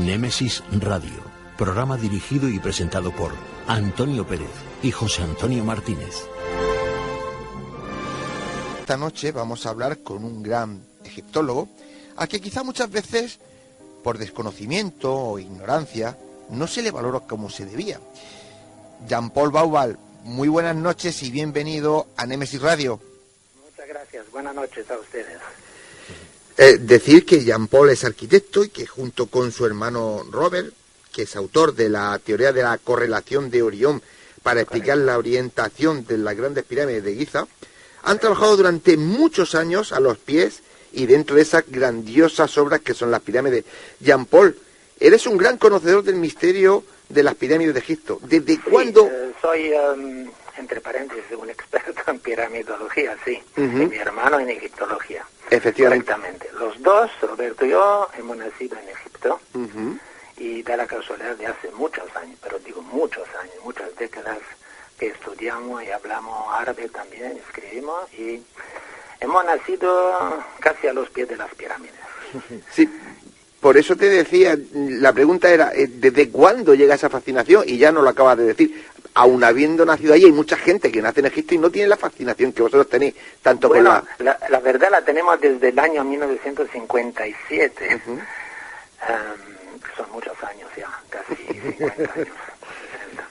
Némesis Radio, programa dirigido y presentado por Antonio Pérez y José Antonio Martínez. Esta noche vamos a hablar con un gran egiptólogo, a que quizá muchas veces, por desconocimiento o ignorancia, no se le valora como se debía. Jean-Paul Baubal, muy buenas noches y bienvenido a Némesis Radio. Muchas gracias, buenas noches a ustedes. Decir que Jean-Paul es arquitecto y que junto con su hermano Robert, que es autor de la teoría de la correlación de Orión para explicar la orientación de las grandes pirámides de Giza, han trabajado durante muchos años a los pies y dentro de esas grandiosas obras que son las pirámides. Jean-Paul, eres un gran conocedor del misterio de las pirámides de Egipto. ¿Desde cuándo...? Soy, entre paréntesis, un experto en piramidología, sí. Y mi hermano en egiptología. Efectivamente. Correctamente. Los dos, Roberto y yo, hemos nacido en Egipto. Y da la casualidad de hace muchos años, pero digo muchos años, muchas décadas, que estudiamos y hablamos árabe también, escribimos, y hemos nacido casi a los pies de las pirámides. Sí, por eso te decía, la pregunta era, ¿desde cuándo llega esa fascinación? Y ya nos lo acabas de decir. Aún habiendo nacido allí, hay mucha gente que nace en Egipto y no tiene la fascinación que vosotros tenéis, tanto con la... La verdad la tenemos desde el año 1957. Son muchos años ya, casi 50 años, 60.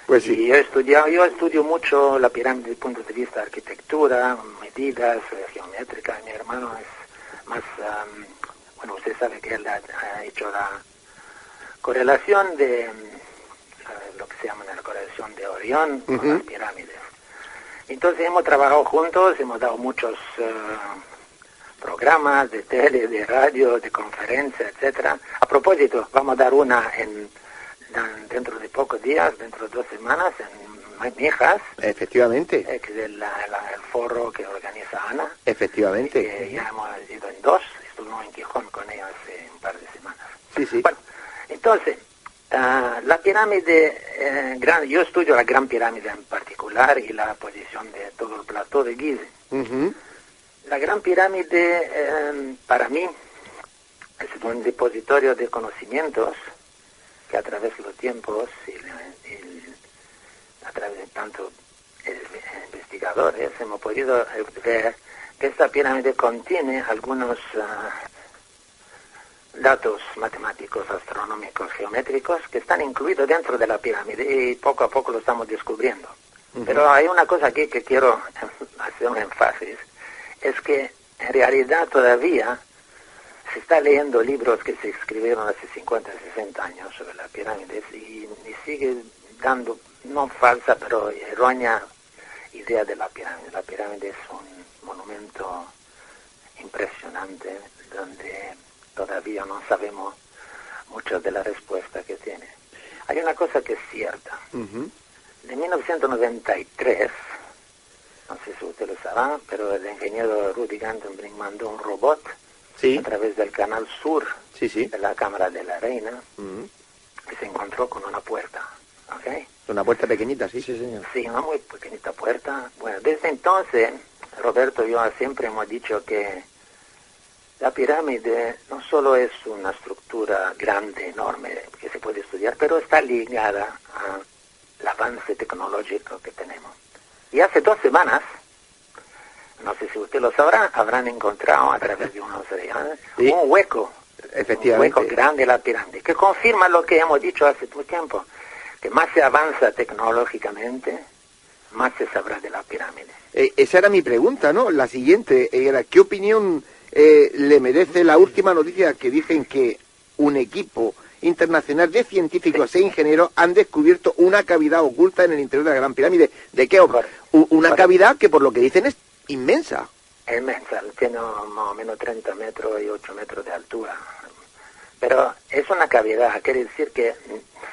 Pues sí. Y yo estudio mucho la pirámide desde el punto de vista de arquitectura, medidas, geométricas. Mi hermano es más, bueno, usted sabe que él ha hecho la correlación de lo que se llama la correlación de Orión con las pirámides. Entonces hemos trabajado juntos, hemos dado muchos programas de tele, de radio, de conferencia, etcétera. A propósito, vamos a dar una dentro de pocos días, dentro de 2 semanas, en Mijas. Efectivamente. Que es el foro que organiza Ana. Efectivamente. Que ya hemos ido en 2, estuvimos en Gijón con ella hace un par de semanas. Sí, sí. Bueno, entonces, la pirámide grande, yo estudio la Gran Pirámide en particular y la posición de todo el plató de Gizeh. La Gran Pirámide, para mí, es un depositorio de conocimientos que a través de los tiempos y a través de tantos investigadores hemos podido ver que esta pirámide contiene algunos datos matemáticos, astronómicos, geométricos que están incluidos dentro de la pirámide y poco a poco lo estamos descubriendo. Pero hay una cosa aquí que quiero hacer un énfasis, es que en realidad todavía se está leyendo libros que se escribieron hace 50, 60 años sobre las pirámides y sigue dando, no falsa, pero errónea idea de la pirámide. La pirámide es un monumento impresionante donde todavía no sabemos mucho de la respuesta que tiene. Hay una cosa que es cierta. En 1993, no sé si usted lo sabrá, pero el ingeniero Rudi Gantenbrink mandó un robot a través del canal sur de la Cámara de la Reina, que se encontró con una puerta. ¿Okay? Una puerta pequeñita, sí, señor. Sí, una muy pequeñita puerta. Bueno, desde entonces, Roberto y yo siempre hemos dicho que la pirámide no solo es una estructura grande, enorme, que se puede estudiar, pero está ligada al avance tecnológico que tenemos. Y hace 2 semanas, no sé si usted lo sabrá, habrán encontrado a través de unos cereales un hueco, efectivamente, un hueco grande en la pirámide, que confirma lo que hemos dicho hace mucho tiempo, que más se avanza tecnológicamente, más se sabrá de la pirámide. Esa era mi pregunta, ¿no? La siguiente era, ¿qué opinión le merece la última noticia que dicen que un equipo internacional de científicos e ingenieros han descubierto una cavidad oculta en el interior de la Gran Pirámide? ¿De qué? Una cavidad que por lo que dicen es inmensa. Inmensa, tiene más o menos 30 metros y 8 metros de altura. Pero es una cavidad, quiere decir que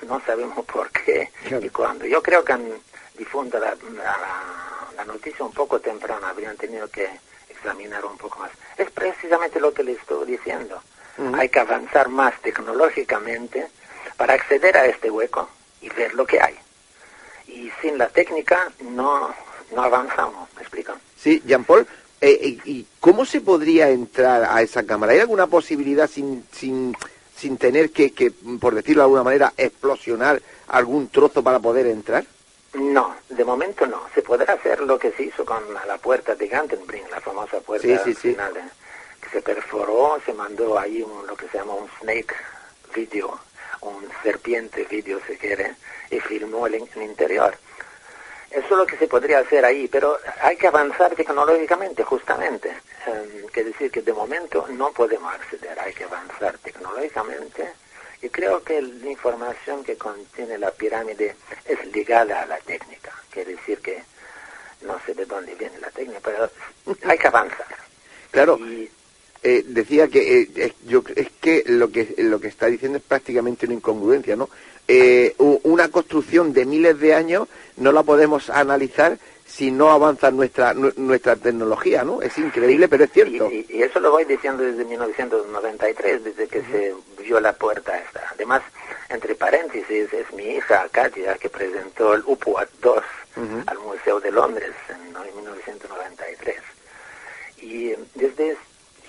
no sabemos por qué y cuándo. Yo creo que han difundido la noticia un poco temprana, habrían tenido que examinar un poco más. Es precisamente lo que le estoy diciendo. Hay que avanzar más tecnológicamente para acceder a este hueco y ver lo que hay. Y sin la técnica no avanzamos, ¿me explico? Sí, Jean-Paul, ¿y cómo se podría entrar a esa cámara? ¿Hay alguna posibilidad sin sin tener que, por decirlo de alguna manera, explosionar algún trozo para poder entrar? No, de momento no. Se podrá hacer lo que se hizo con la puerta de Gantenbrink, la famosa puerta final, que se perforó, se mandó ahí lo que se llama un snake video, un serpiente video si quiere, y filmó el interior. Eso es lo que se podría hacer ahí, pero hay que avanzar tecnológicamente, justamente. Quiere decir que de momento no podemos acceder, hay que avanzar tecnológicamente. Y creo que la información que contiene la pirámide es ligada a la técnica. Quiere decir que no sé de dónde viene la técnica, pero hay que avanzar. Claro. Decía que es que lo que está diciendo es prácticamente una incongruencia, ¿no? Una construcción de miles de años no la podemos analizar si no avanza nuestra tecnología, ¿no? Es increíble, pero es cierto. Y eso lo voy diciendo desde 1993, desde que se vio la puerta esta. Además, entre paréntesis, es mi hija Katia que presentó el UPUAT 2 al Museo de Londres en 1993. Y desde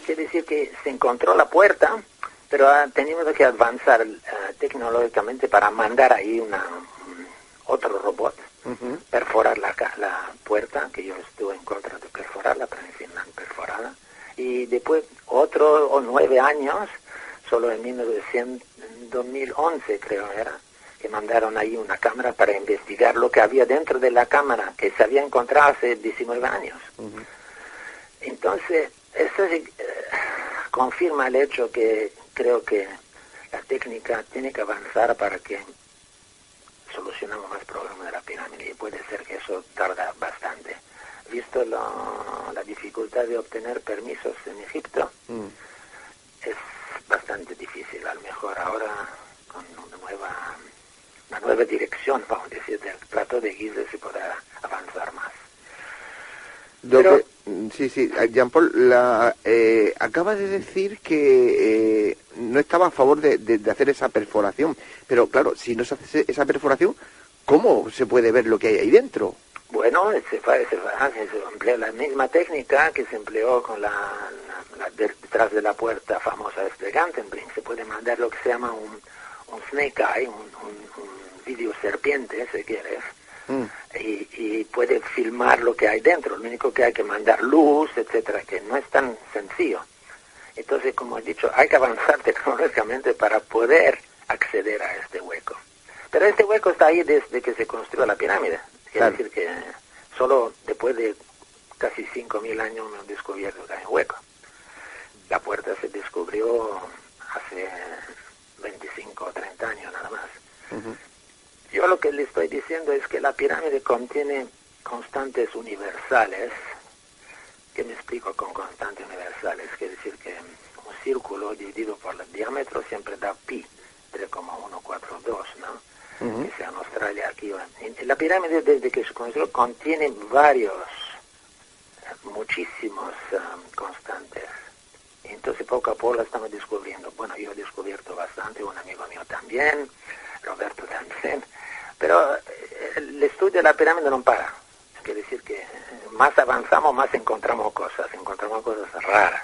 quiere decir que se encontró la puerta, pero tenemos que avanzar tecnológicamente para mandar ahí otro robot, perforar la puerta, que yo estuve en contra de perforarla, pero en fin, la han perforada. Y después, 9 años, solo en 2011 creo era, que mandaron ahí una cámara para investigar lo que había dentro de la cámara, que se había encontrado hace 19 años. Entonces, esto confirma el hecho que creo que la técnica tiene que avanzar para que solucionemos más problemas de la pirámide, y puede ser que eso tarda bastante. Visto la dificultad de obtener permisos en Egipto, es bastante difícil. A lo mejor ahora con una nueva dirección, vamos a decir, del plato de Giza se podrá avanzar más. Sí, Jean-Paul acaba de decir que no estaba a favor de hacer esa perforación, pero claro, si no se hace esa perforación, ¿cómo se puede ver lo que hay ahí dentro? Bueno, se emplea la misma técnica que se empleó con detrás de la puerta famosa de Gantenbrink. Se puede mandar lo que se llama un snake eye, un video serpiente, si quieres. Y puede filmar lo que hay dentro. Lo único que hay que mandar luz, etcétera, que no es tan sencillo. Entonces, como he dicho, hay que avanzar tecnológicamente para poder acceder a este hueco. Pero este hueco está ahí desde que se construyó la pirámide. Quiere decir que solo después de casi 5.000 años me han descubierto que hay un hueco. La puerta se descubrió hace 25 o 30 años nada más. Yo lo que le estoy diciendo es que la pirámide contiene constantes universales. ¿Qué me explico con constantes universales? Quiere decir que un círculo dividido por el diámetro siempre da pi, 3,142, ¿no? Que sea en Australia, aquí. La pirámide, desde que se construyó, contiene muchísimos constantes. Entonces, poco a poco la estamos descubriendo. Bueno, yo he descubierto bastante, un amigo mío también, Roberto también. Pero el estudio de la pirámide no para. Quiere decir que más avanzamos, más encontramos cosas raras.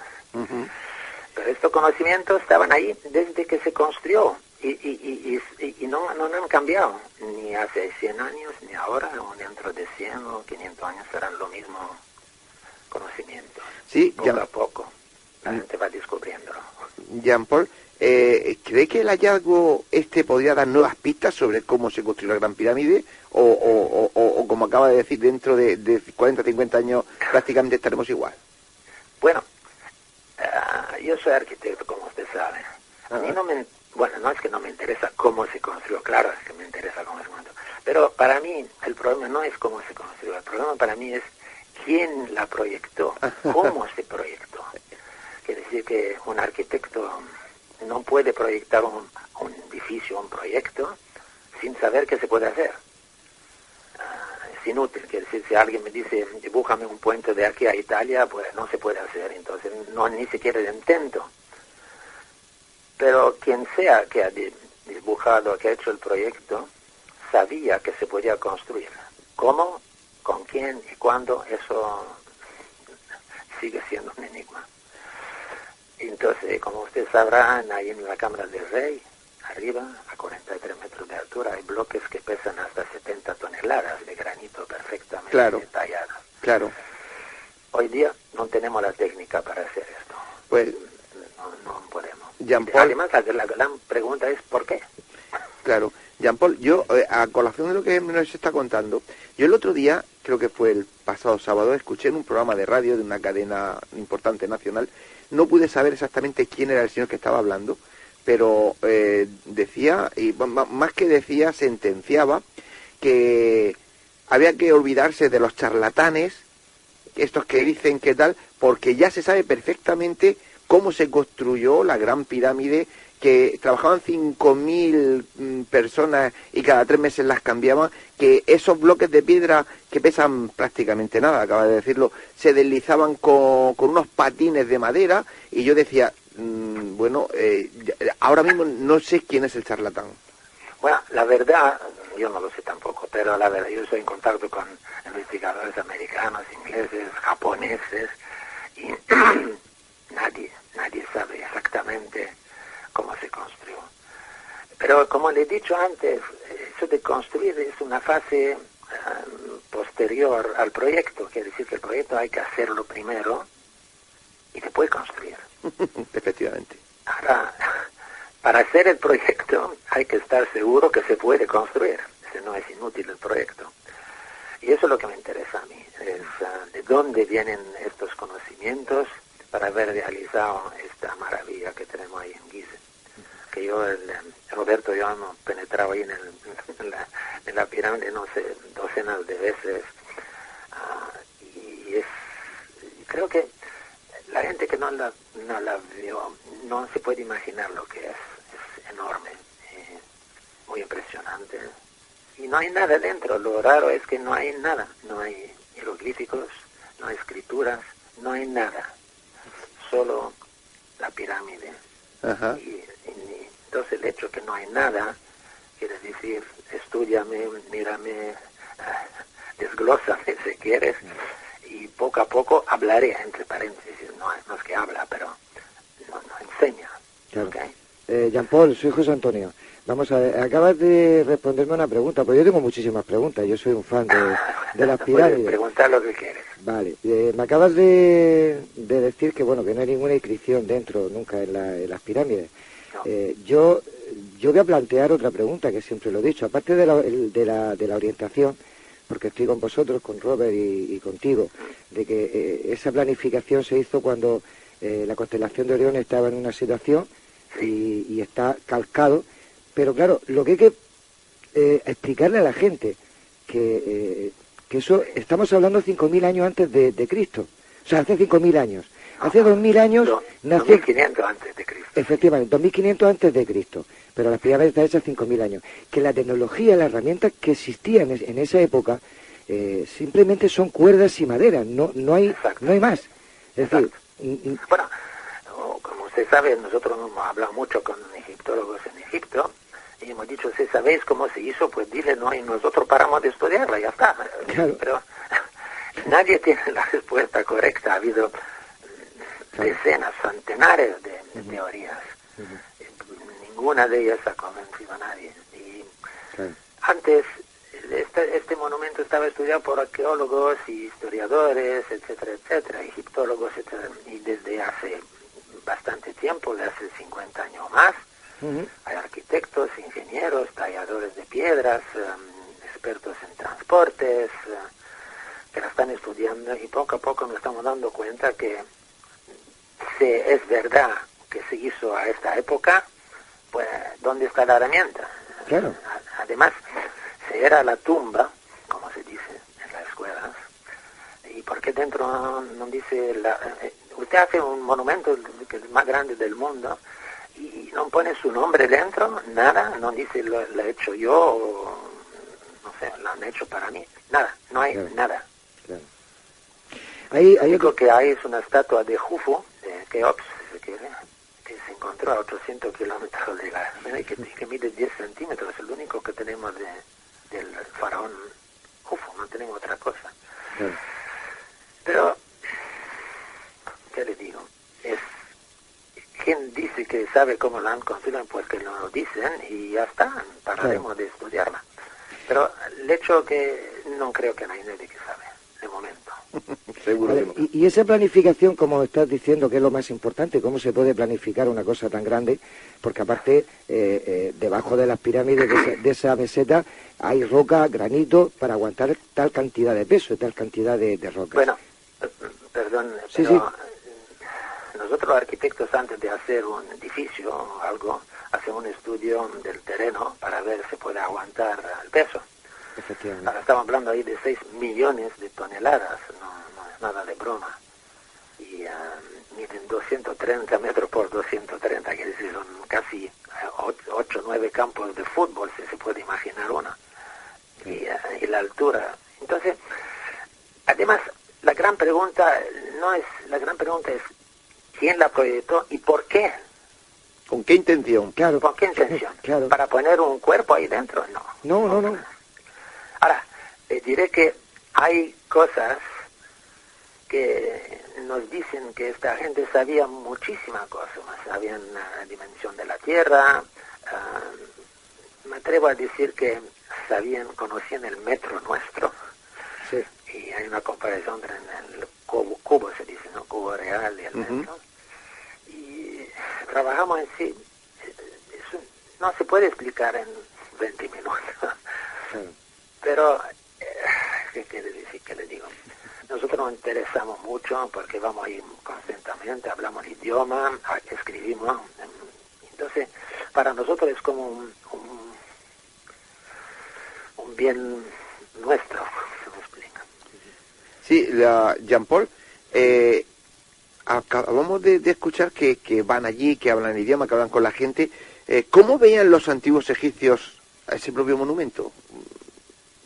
Pero estos conocimientos estaban ahí desde que se construyó y no han cambiado. Ni hace 100 años, ni ahora, o dentro de 100 o 500 años serán lo mismo conocimiento. Sí, poco a poco la gente va descubriéndolo. Jean-Paul, ¿cree que el hallazgo podría dar nuevas pistas sobre cómo se construyó la Gran Pirámide? O como acaba de decir, dentro de 40 o 50 años prácticamente estaremos igual? Bueno, yo soy arquitecto, como usted sabe. A mí no es que no me interesa cómo se construyó, claro, es que me interesa cómo se construyó. Pero para mí el problema no es cómo se construyó, el problema para mí es quién la proyectó, cómo se proyectó. Quiere decir que un arquitecto no puede proyectar un edificio, un proyecto, sin saber qué se puede hacer. Es inútil. Quiere decir, si alguien me dice, dibújame un puente de aquí a Italia, pues no se puede hacer. Entonces, ni siquiera el intento. Pero quien sea que ha dibujado, que ha hecho el proyecto, sabía que se podía construir. ¿Cómo? ¿Con quién? ¿Y cuándo? Eso sigue siendo un enigma. Entonces, como usted sabrá, ahí en la Cámara del Rey, arriba, a 43 metros de altura, hay bloques que pesan hasta 70 toneladas de granito perfectamente tallados. Claro. Hoy día no tenemos la técnica para hacer esto. Pues no podemos. Jean-Paul, además, la gran pregunta es ¿por qué? Claro. Jean-Paul, yo, a colación de lo que nos está contando, yo el otro día, creo que fue el pasado sábado, escuché en un programa de radio de una cadena importante nacional, no pude saber exactamente quién era el señor que estaba hablando, pero decía, y más que decía, sentenciaba que había que olvidarse de los charlatanes, estos que dicen que tal, porque ya se sabe perfectamente cómo se construyó la Gran Pirámide, que trabajaban 5.000 personas y cada 3 meses las cambiaban, que esos bloques de piedra que pesan prácticamente nada, acaba de decirlo, se deslizaban con unos patines de madera, y yo decía, ahora mismo no sé quién es el charlatán. Bueno, la verdad, yo no lo sé tampoco, pero la verdad, yo estoy en contacto con investigadores americanos, ingleses, japoneses, y nadie sabe exactamente cómo se construyó. Pero como le he dicho antes, eso de construir es una fase posterior al proyecto, quiere decir que el proyecto hay que hacerlo primero y después construir. Efectivamente. Ahora, para hacer el proyecto hay que estar seguro que se puede construir, si no es inútil el proyecto. Y eso es lo que me interesa a mí, es de dónde vienen estos conocimientos para haber realizado esta maravilla que tenemos ahí en Gizeh. Que yo, Roberto, yo hemos penetrado ahí en la pirámide, no sé, docenas de veces, y creo que la gente que no la vio no se puede imaginar lo que es enorme, muy impresionante, y no hay nada dentro. Lo raro es que no hay nada, no hay jeroglíficos, no hay escrituras, no hay nada, solo la pirámide. Ajá. Y entonces el hecho que no hay nada quiere decir, estúdiame, mírame, desglósame si quieres, y poco a poco hablaré, entre paréntesis, no es que habla, pero no enseña. Claro. ¿Okay? Jean-Paul, soy José Antonio. Vamos a ver, acabas de responderme una pregunta, pues yo tengo muchísimas preguntas, yo soy un fan de las pirámides. Puedes preguntar lo que quieres. Vale, me acabas de decir que bueno, que no hay ninguna inscripción dentro nunca en las pirámides. No. Yo voy a plantear otra pregunta, que siempre lo he dicho, aparte de la orientación, porque estoy con vosotros, con Robert y contigo, de que esa planificación se hizo cuando la constelación de Orión estaba en una situación y está calcado, pero claro, lo que hay que explicarle a la gente, que eso, estamos hablando 5.000 años antes de Cristo, o sea, hace 5.000 años. Hace 2.000 años nació... 2.500 antes de Cristo. Efectivamente, 2.500 antes de Cristo, pero las pirámides están hechas 5.000 años. Que la tecnología, las herramientas que existían en esa época, simplemente son cuerdas y madera, no hay más. Es decir... Bueno, como usted sabe, nosotros hemos hablado mucho con egiptólogos en Egipto, y hemos dicho, si sabéis cómo se hizo, pues dile, no, y nosotros paramos de estudiarla, ya está. Claro. Pero nadie tiene la respuesta correcta. Ha habido decenas, centenares de teorías. Ninguna de ellas ha convencido a nadie. Y antes, este monumento estaba estudiado por arqueólogos y historiadores, etcétera, etcétera, egiptólogos, etcétera, y desde hace bastante tiempo, de hace 50 años o más, hay arquitectos, ingenieros, talladores de piedras, expertos en transportes, que la están estudiando, y poco a poco nos estamos dando cuenta que si es verdad que se hizo a esta época, pues ¿dónde está la herramienta? Claro. Además, si era la tumba, como se dice en las escuelas, ¿y por qué dentro no dice usted hace un monumento que es el más grande del mundo y no pone su nombre dentro? Nada, no dice lo he hecho yo, o no sé, lo han hecho para mí, nada, no hay nada. Claro. Lo único que hay es una estatua de Jufu, de Keops, si se quiere, que se encontró a 800 kilómetros de la... que mide 10 centímetros, es el único que tenemos del faraón Jufu, no tenemos otra cosa. Claro. Pero, ¿qué le digo? quien dice que sabe cómo la han construido, pues que lo dicen y ya está, pararemos de estudiarla. Pero el hecho que no creo que no hay nadie que sabe, de momento. Seguro que no. Y esa planificación, como estás diciendo, que es lo más importante, ¿cómo se puede planificar una cosa tan grande? Porque aparte, debajo de las pirámides de esa meseta hay roca, granito, para aguantar tal cantidad de peso, tal cantidad de rocas. Bueno, perdón, Sí, pero nosotros los arquitectos, antes de hacer un edificio o algo, hacemos un estudio del terreno para ver si puede aguantar el peso. Efectivamente. Ahora estamos hablando ahí de 6 millones de toneladas, no es nada de broma. Y miden 230 metros por 230, que es decir, son casi 8 o 9 campos de fútbol, si se puede imaginar una. Y la altura. Entonces, además, la gran pregunta es quién la proyectó y por qué. ¿Con qué intención? Claro. ¿Con qué intención? Claro. ¿Para poner un cuerpo ahí dentro? No. No. Ahora, diré que hay cosas que nos dicen que esta gente sabía muchísimas cosas, sabían la dimensión de la Tierra, me atrevo a decir que conocían el metro nuestro, Sí. y hay una comparación entre el cubo se dice, ¿no? Cubo real y el metro, y trabajamos en sí, eso no se puede explicar en 20 minutos, Claro. pero, ¿qué quiere decir? ¿Qué le digo? Nosotros nos interesamos mucho porque vamos ahí constantemente, hablamos el idioma, escribimos. Entonces, para nosotros es como un bien nuestro, se me explica. Sí, Jean-Paul, acabamos de escuchar que van allí, que hablan el idioma, que hablan con la gente. ¿Cómo veían los antiguos egipcios a ese propio monumento?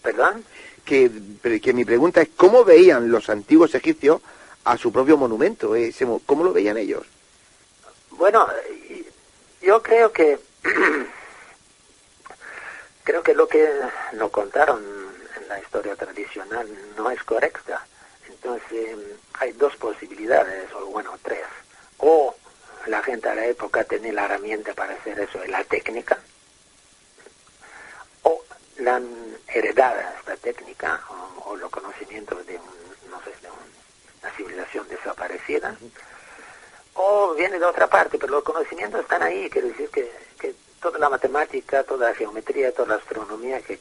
¿Perdón? Que mi pregunta es, ¿cómo veían los antiguos egipcios a su propio monumento? ¿Cómo lo veían ellos? Bueno, yo creo que lo que nos contaron en la historia tradicional no es correcta. Entonces, hay dos posibilidades, o bueno, tres. O la gente a la época tenía la herramienta para hacer eso, la técnica, o la han heredado esta técnica, o los conocimientos de una civilización desaparecida, o viene de otra parte, pero los conocimientos están ahí, quiere decir que toda la matemática, toda la geometría, toda la astronomía que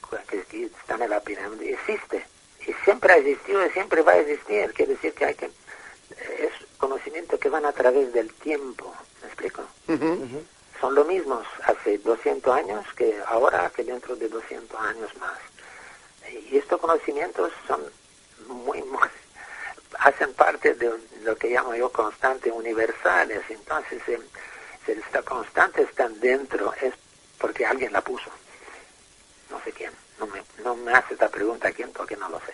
están en la pirámide existe, y siempre ha existido y siempre va a existir, quiere decir que es conocimiento que van a través del tiempo, ¿me explico? Son lo mismos hace 200 años que ahora, que dentro de 200 años más. Y estos conocimientos son hacen parte de lo que llamo yo constantes universales. Entonces, si esta constante está dentro, es porque alguien la puso. No sé quién. No me hace esta pregunta quién, porque no lo sé.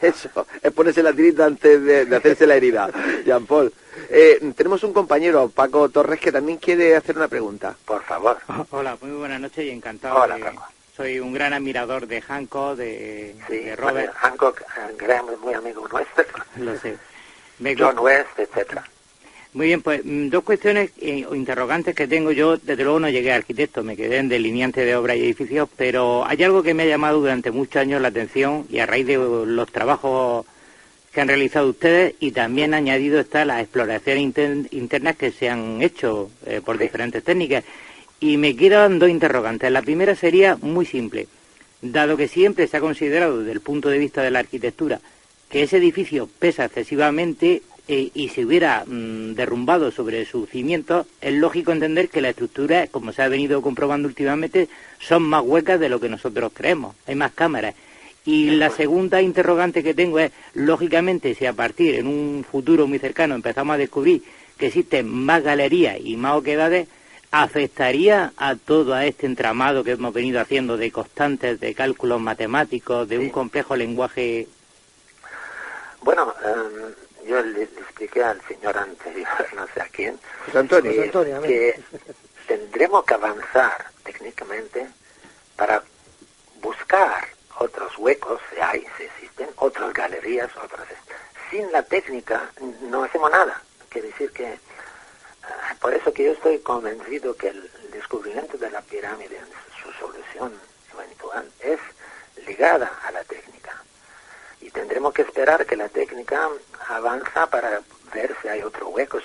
Eso, es ponerse la tirita antes de hacerse la herida. Jean-Paul, tenemos un compañero, Paco Torres, que también quiere hacer una pregunta. Por favor. Hola, muy buenas noches y encantado. Hola, Paco. Soy un gran admirador de Hancock, de Robert. Bueno, Hancock, Graham es muy amigo nuestro. Lo sé. John West, etcétera. Muy bien, pues dos cuestiones o interrogantes que tengo yo. Desde luego no llegué a arquitecto, me quedé en delineante de obras y edificios, pero hay algo que me ha llamado durante muchos años la atención y a raíz de los trabajos que han realizado ustedes, y también añadido está las exploraciones internas que se han hecho por diferentes técnicas. Y me quedan dos interrogantes. La primera sería muy simple. Dado que siempre se ha considerado desde el punto de vista de la arquitectura que ese edificio pesa excesivamente y se hubiera derrumbado sobre sus cimientos, es lógico entender que las estructuras, como se ha venido comprobando últimamente, son más huecas de lo que nosotros creemos. Hay más cámaras. Y la segunda interrogante que tengo es, lógicamente, si a partir en un futuro muy cercano empezamos a descubrir que existen más galerías y más oquedades, ¿afectaría a todo este entramado que hemos venido haciendo de constantes, de cálculos matemáticos, de un complejo lenguaje? Bueno, yo le expliqué al señor anterior, no sé a quién, José Antonio, que tendremos que avanzar técnicamente para buscar otros huecos, si existen, otras galerías, otras. Sin la técnica no hacemos nada. Quiere decir que Por eso que yo estoy convencido que el descubrimiento de la pirámide en su solución eventual es ligada a la técnica. Y tendremos que esperar que la técnica avanza para ver si hay otros huecos,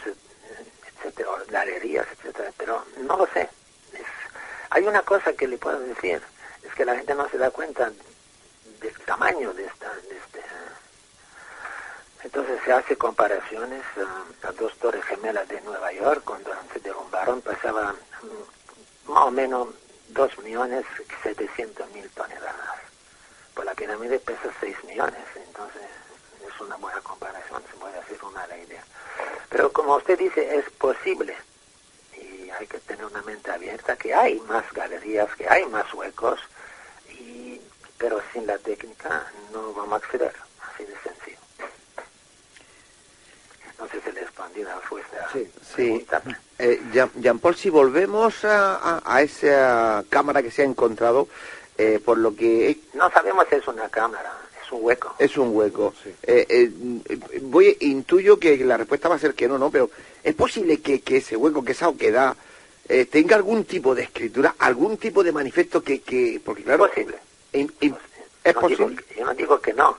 etcétera, o galerías, etcétera. Pero no lo sé. Hay una cosa que le puedo decir, es que la gente no se da cuenta del tamaño de este. Entonces se hace comparaciones. Las dos torres gemelas de Nueva York, cuando se derrumbaron, pasaba más o menos 2.700.000 toneladas. Pues la pirámide pesa 6 millones, entonces es una buena comparación, se puede hacer una mala idea. Pero como usted dice, es posible, y hay que tener una mente abierta, que hay más galerías, que hay más huecos, pero sin la técnica no vamos a acceder, así de sencillo. No sé si le he respondido a vuestra pregunta. Jean-Paul, si volvemos a esa cámara que se ha encontrado, por lo que... No sabemos si es una cámara, es un hueco. Es un hueco. Sí. Intuyo que la respuesta va a ser que no, pero ¿es posible que ese hueco, que esa oquedad, tenga algún tipo de escritura, algún tipo de manifiesto que porque claro... Es posible. ¿Es posible? Yo no digo que no,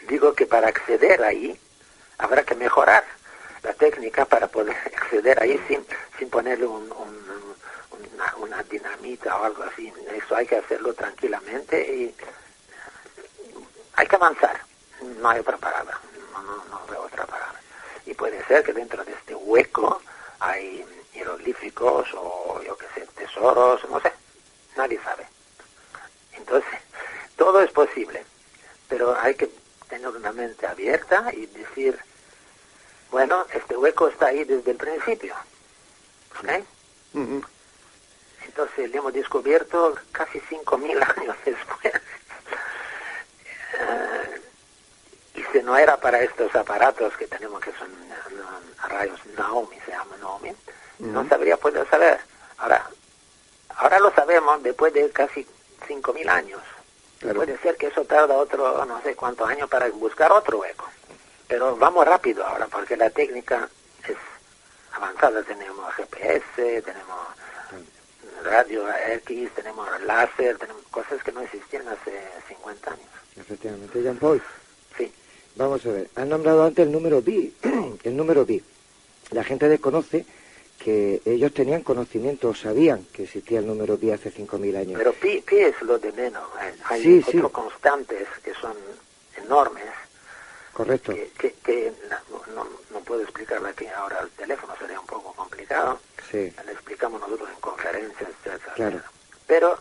digo que para acceder ahí habrá que mejorar la técnica para poder acceder ahí sin ponerle una dinamita o algo así. Eso hay que hacerlo tranquilamente y hay que avanzar. No hay otra palabra, no veo otra palabra. Y puede ser que dentro de este hueco hay jeroglíficos o yo qué sé, tesoros, no sé, nadie sabe. Entonces, todo es posible, pero hay que tener una mente abierta y decir, bueno, este hueco está ahí desde el principio, ¿ok? Uh-huh. Entonces le hemos descubierto casi 5.000 años después. Y si no era para estos aparatos que tenemos, que son rayos Naomi, se llama Naomi, no sabría poder saber. Ahora lo sabemos después de casi 5.000 años. Claro. Puede ser que eso tarda otro, no sé cuántos años para buscar otro hueco. Pero vamos rápido ahora, porque la técnica es avanzada. Tenemos GPS, tenemos radio X, tenemos láser, tenemos cosas que no existían hace 50 años. Efectivamente, Jean-Paul. Sí. Vamos a ver, has nombrado antes el número pi. El número pi. La gente desconoce que ellos tenían conocimiento, o sabían que existía el número pi hace 5.000 años. Pero pi es lo de menos. Hay otros constantes que son enormes. Correcto. Que no puedo explicarla aquí ahora al teléfono, sería un poco complicado. Sí. La explicamos nosotros en conferencias, etc. Claro. Pero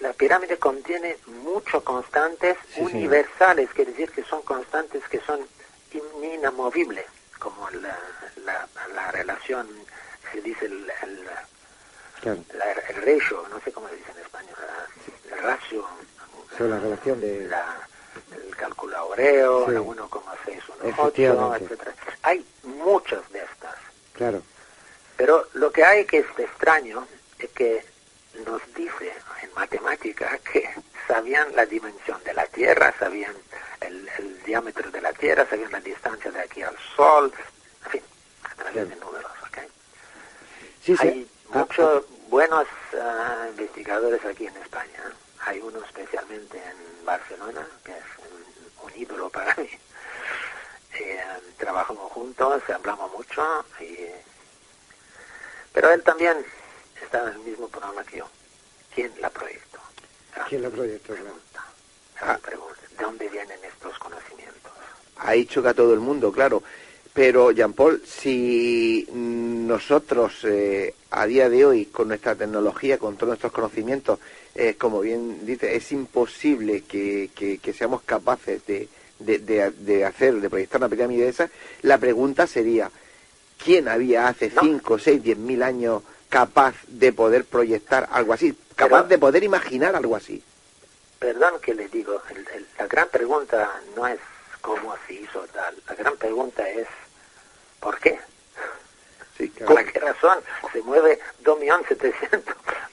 la pirámide contiene muchos constantes universales, quiere decir que son constantes que son inamovibles, como la relación, se dice el ratio, no sé cómo se dice en español, el ratio. La relación de... el cálculo áureo, la 1,618, etcétera. Hay muchas de estas. Claro. Pero lo que hay que es extraño es que nos dice en matemática que sabían la dimensión de la Tierra, sabían el diámetro de la Tierra, sabían la distancia de aquí al Sol, en fin, a través de números, ¿ok? Sí, hay muchos buenos investigadores aquí en España. Hay uno especialmente en Barcelona, que es un ídolo para mí. Trabajamos juntos, hablamos mucho, pero él también está en el mismo programa que yo. ¿Quién la proyectó? ¿Quién la proyectó? Pregunta, ¿de dónde vienen estos conocimientos? Ahí choca todo el mundo, claro. Pero, Jean-Paul, si nosotros a día de hoy, con nuestra tecnología, con todos nuestros conocimientos, como bien dice, es imposible que seamos capaces de proyectar una pirámide de esas, la pregunta sería, ¿quién había hace 5, 6, 10.000 años capaz de poder proyectar algo así? Capaz de poder imaginar algo así. Perdón que le digo, la gran pregunta no es cómo se hizo tal, la gran pregunta es ¿por qué? Sí, claro. ¿Por qué razón se mueve 2.700.000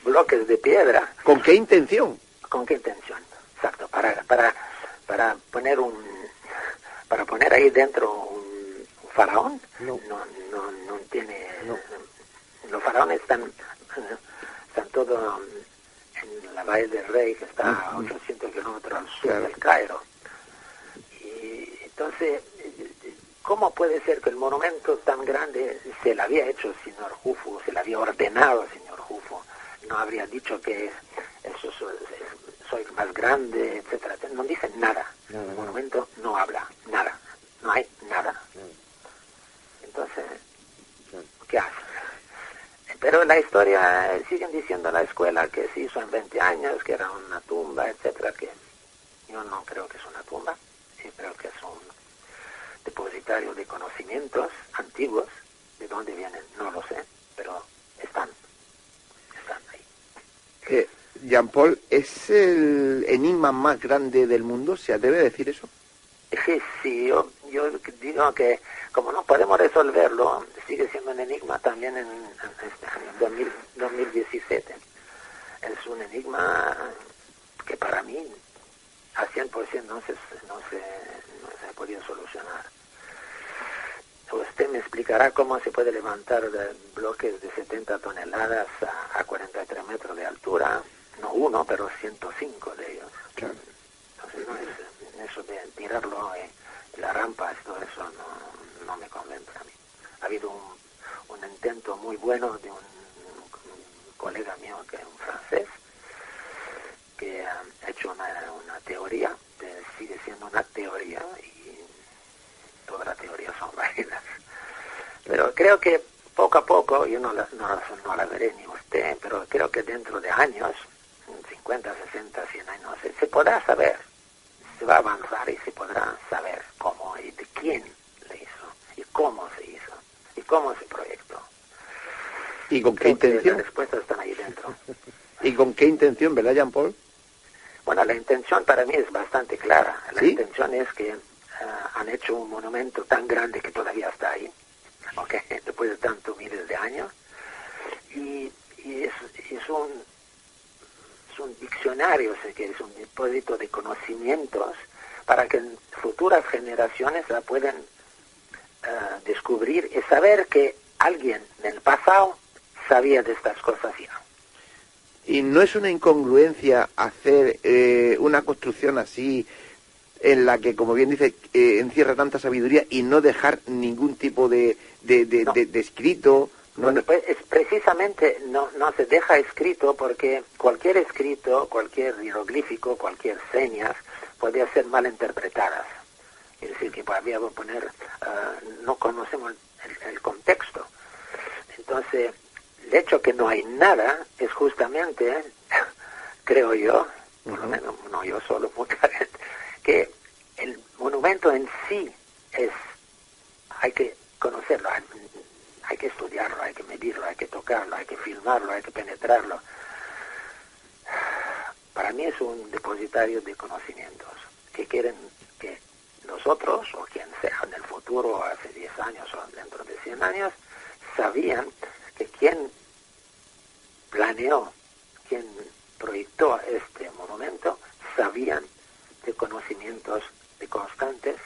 bloques de piedra? ¿Con qué intención? ¿Con qué intención? Exacto, para poner ahí dentro un faraón, no tiene Los faraones están todos en la Valle del Rey, que está a 800 kilómetros al sur del Cairo. Y entonces, ¿cómo puede ser que el monumento tan grande se lo había hecho el señor Jufu, se lo había ordenado el señor Jufu? No habría dicho que soy el más grande, etcétera. No dicen nada. El monumento no habla, nada. No hay nada. Entonces, ¿qué hace? Pero la historia, siguen diciendo en la escuela que se hizo en 20 años, que era una tumba, etcétera, que yo no creo que es una tumba, sí creo que es un depositario de conocimientos antiguos. ¿De dónde vienen? No lo sé, pero están ahí. Jean-Paul, ¿es el enigma más grande del mundo? ¿Se atreve a decir eso? Sí, yo digo que como no podemos resolverlo, sigue siendo un enigma también en este año 2017. Es un enigma que para mí al 100% no se ha podido solucionar. Usted me explicará cómo se puede levantar bloques de 70 toneladas a 43 metros de altura, no uno, pero 105 de ellos. Claro. Entonces no es eso de tirarlo la rampa, todo eso no me convence a mí. Ha habido un intento muy bueno de un colega mío, que es un francés, que ha hecho una teoría, sigue siendo una teoría, y todas las teorías son válidas. Pero creo que poco a poco, yo no la veré ni usted, pero creo que dentro de años, 50, 60, 100 años, se podrá saber. Se va a avanzar y se podrá saber cómo y de quién le hizo, y cómo se hizo, y cómo se proyectó. ¿Y con qué intención? Las respuestas están ahí dentro. ¿Y con qué intención, verdad, Jean-Paul? Bueno, la intención para mí es bastante clara. La ¿Sí? intención es que han hecho un monumento tan grande que todavía está ahí, ¿okay? Después de tantos miles de años, y es un diccionario, es un depósito de conocimientos para que futuras generaciones la puedan descubrir y saber que alguien en el pasado sabía de estas cosas ya. ¿Y no es una incongruencia hacer una construcción así, en la que, como bien dice, encierra tanta sabiduría, y no dejar ningún tipo de escrito? Bueno, pues es precisamente no se deja escrito, porque cualquier escrito, cualquier hieroglífico, cualquier señas podría ser mal interpretadas. Es decir, que podría poner, no conocemos el contexto. Entonces, el hecho que no hay nada es justamente, creo yo, por lo menos no yo solo, mucha gente, que el monumento en sí hay que conocerlo, hay que estudiarlo, hay que medirlo, hay que tocarlo, hay que filmarlo, hay que penetrarlo. Para mí es un depositario de conocimientos que quieren que nosotros, o quien sea en el futuro, hace 10 años o dentro de 100 años, sabían que quien planeó, quien proyectó este monumento, sabían de conocimientos de constantes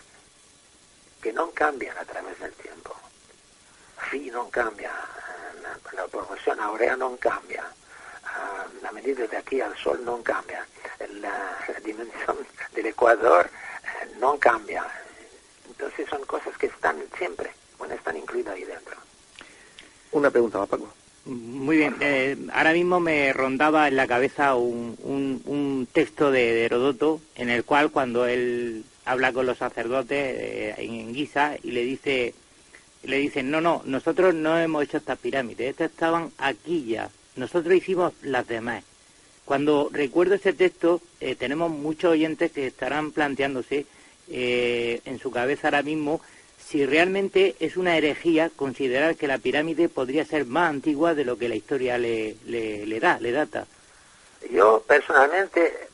que no cambian a través del tiempo. Sí, no cambia, la proporción áurea no cambia, la medida de aquí al sol no cambia, la dimensión del ecuador no cambia. Entonces son cosas que están siempre, están incluidas ahí dentro. Una pregunta más, Paco. Muy bien, ahora mismo me rondaba en la cabeza un texto de Heródoto, en el cual, cuando él habla con los sacerdotes en Giza, y le dicen, no, nosotros no hemos hecho estas pirámides, estas estaban aquí ya, nosotros hicimos las demás. Cuando recuerdo ese texto, tenemos muchos oyentes que estarán planteándose en su cabeza ahora mismo si realmente es una herejía considerar que la pirámide podría ser más antigua de lo que la historia le data. Yo personalmente,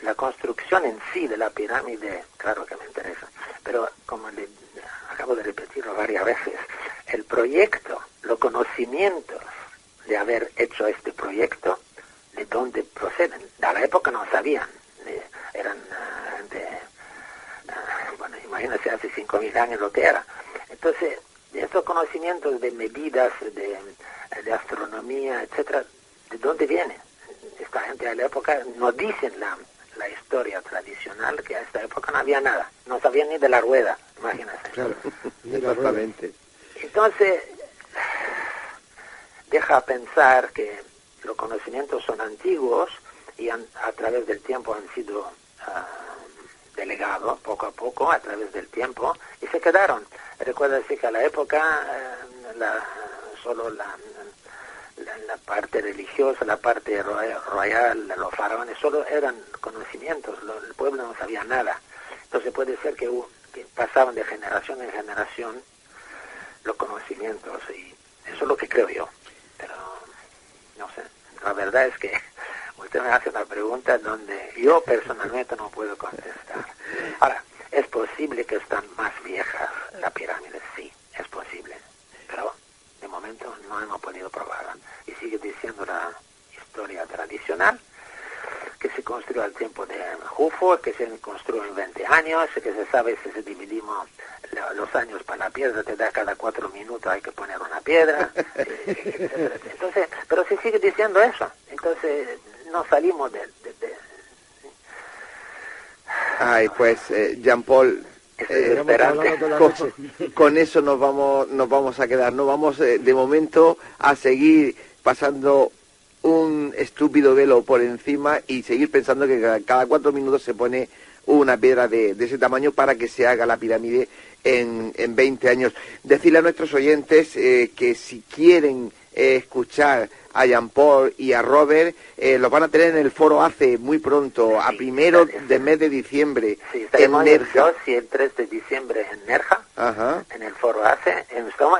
la construcción en sí de la pirámide, claro que me interesa, pero como acabo de repetirlo varias veces, el proyecto, los conocimientos de haber hecho este proyecto, de dónde proceden. A la época no sabían, eran imagínense hace 5.000 años lo que era. Entonces, estos conocimientos de medidas, de astronomía, etcétera, ¿de dónde vienen? Esta gente de la época no dicen la historia tradicional, que a esta época no había nada, no sabían ni de la rueda, imagínense. Claro, exactamente. Entonces, deja pensar que los conocimientos son antiguos y a través del tiempo han sido delegados poco a poco, a través del tiempo, y se quedaron. Recuérdase que a la época solo la parte religiosa, la parte royal, los faraones, solo eran conocimientos, el pueblo no sabía nada. Entonces puede ser que pasaban de generación en generación los conocimientos, y eso es lo que creo yo. Pero, no sé, la verdad es que usted me hace una pregunta donde yo personalmente no puedo contestar. Ahora, ¿es posible que están más viejas las pirámides? Sí, es posible, pero de momento no hemos podido probarla. Y sigue diciendo la historia tradicional, que se construyó al tiempo de Jufo, que se construyó en 20 años, que se sabe si se dividimos los años para la piedra, te da cada 4 minutos hay que poner una piedra, entonces, pero se sigue diciendo eso, entonces no salimos de... Ay, pues, Jean-Paul, con eso nos vamos a quedar, no vamos de momento a seguir pasando un estúpido velo por encima y seguir pensando que cada 4 minutos se pone una piedra de ese tamaño para que se haga la pirámide en 20 años. Decirle a nuestros oyentes que si quieren escuchar a Jean-Paul y a Robert, los van a tener en el Foro ACE muy pronto, a primero de mes de diciembre, sí, estaremos en Nerja. El 2 y el 3 de diciembre en Nerja, Ajá. En el Foro ACE.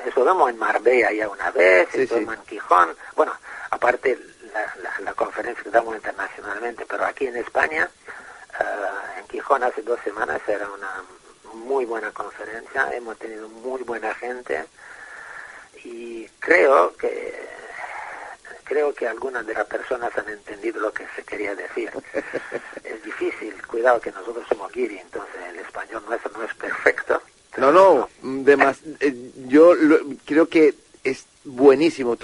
Estuvimos en Marbella ya una vez, estuvimos en Gijón, bueno, aparte la conferencia que damos internacionalmente, pero aquí en España, en Gijón hace 2 semanas era una muy buena conferencia, hemos tenido muy buena gente y creo que algunas de las personas han entendido lo que se quería decir. Es difícil, cuidado que nosotros somos guiri, entonces el español nuestro no es perfecto. Yo creo que es buenísimo.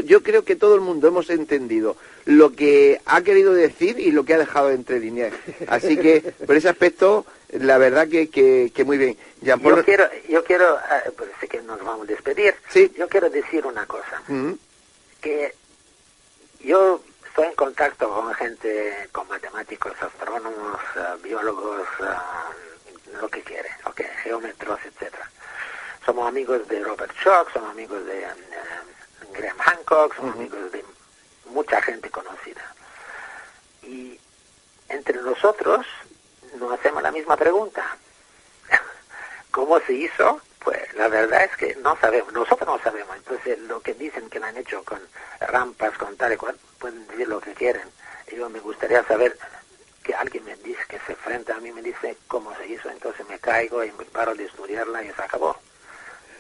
Yo creo que todo el mundo hemos entendido lo que ha querido decir y lo que ha dejado entre líneas. Así que, por ese aspecto, la verdad que muy bien. Yo quiero, pues sé que nos vamos a despedir. Sí. Yo quiero decir una cosa, que yo estoy en contacto con gente, con matemáticos, astrónomos, biólogos, lo que quiere, geómetros, etcétera. Somos amigos de Robert Schoch, somos amigos de Graham Hancock, somos amigos de mucha gente conocida. Y entre nosotros nos hacemos la misma pregunta. ¿Cómo se hizo? Pues la verdad es que no sabemos, nosotros no sabemos. Entonces lo que dicen que lo han hecho con rampas, con tal y cual, pueden decir lo que quieren. Yo me gustaría saber que alguien me dice, que se frente a mí me dice cómo se hizo, entonces me caigo y me paro de estudiarla y se acabó.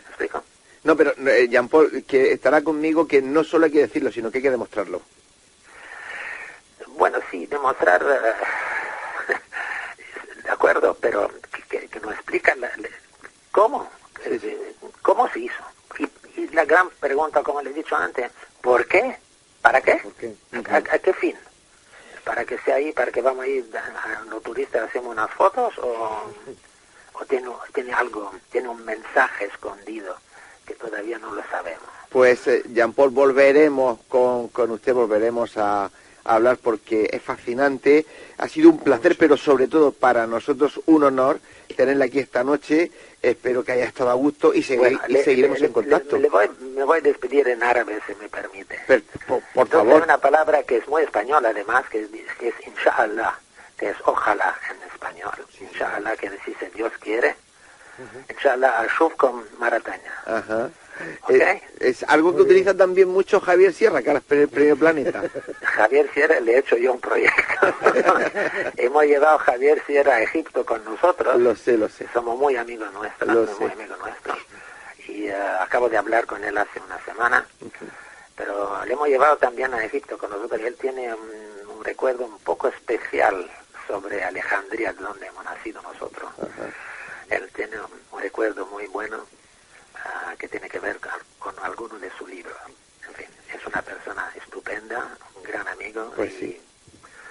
¿Me explico? No, pero Jean-Paul, que estará conmigo que no solo hay que decirlo, sino que hay que demostrarlo. Bueno, sí, demostrar, de acuerdo, pero que nos explican cómo, cómo se hizo. Y la gran pregunta, como les he dicho antes, ¿por qué? ¿Para qué? ¿Por qué? ¿A qué fin? ¿Para que sea ahí, para que vamos a ir a los turistas, hacemos unas fotos o tiene algo, tiene un mensaje escondido que todavía no lo sabemos? Pues Jean-Paul, volveremos con usted, volveremos a hablar porque es fascinante, ha sido un placer, pero sobre todo para nosotros un honor tenerla aquí esta noche. Espero que haya estado a gusto y seguiremos en contacto. Me voy a despedir en árabe, si me permite. Por favor. Hay una palabra que es muy española, además, que es inshallah, que es ojalá en español. Inshallah, que dice Dios quiere. Inshallah, ashufkom marataña. Ajá. ¿Okay? Es algo que utiliza también mucho Javier Sierra, que ahora es el Premio Planeta. Javier Sierra, le he hecho yo un proyecto. Hemos llevado a Javier Sierra a Egipto con nosotros. Lo sé. Somos muy amigos nuestros, Y acabo de hablar con él hace una semana. Pero le hemos llevado también a Egipto con nosotros. Y él tiene un recuerdo un poco especial sobre Alejandría, donde hemos nacido nosotros. Él tiene un recuerdo muy bueno. tema que tiene que ver con alguno de sus libros. En fin, es una persona estupenda, un gran amigo. Pues sí.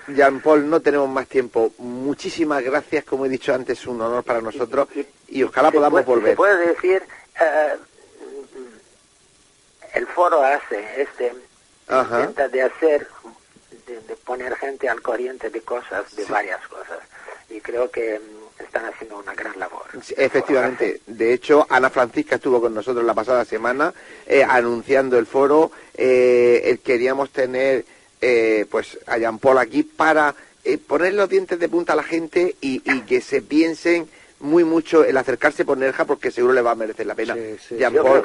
Jean-Paul, no tenemos más tiempo. Muchísimas gracias, como he dicho antes, un honor para nosotros y ojalá podamos volver. Se puede decir, el foro intenta de hacer, de poner gente al corriente de cosas, de varias cosas, y creo que están haciendo una gran labor. Sí, efectivamente. De hecho, Ana Francisca estuvo con nosotros la pasada semana anunciando el foro. Queríamos tener pues a Jean-Paul aquí para poner los dientes de punta a la gente y que se piensen muy mucho el acercarse por Nerja, porque seguro le va a merecer la pena. Sí. Jean-Paul,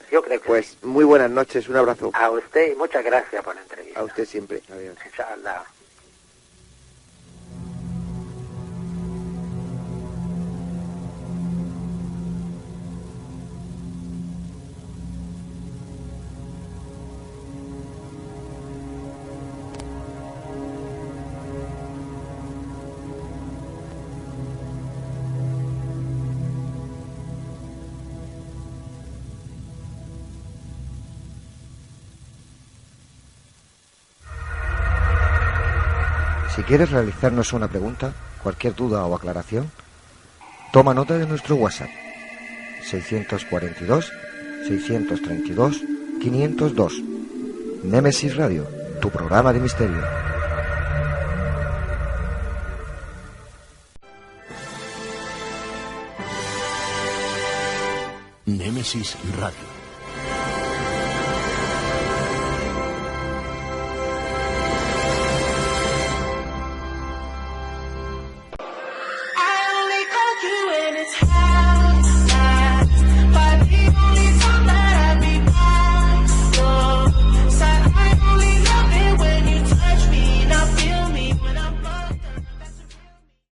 yo creo que pues sí. Muy buenas noches, un abrazo. A usted y muchas gracias por la entrevista. A usted siempre. Adiós. Inshallah. Si quieres realizarnos una pregunta, cualquier duda o aclaración, toma nota de nuestro WhatsApp 642 632 502. Némesis Radio, tu programa de misterio. Némesis Radio.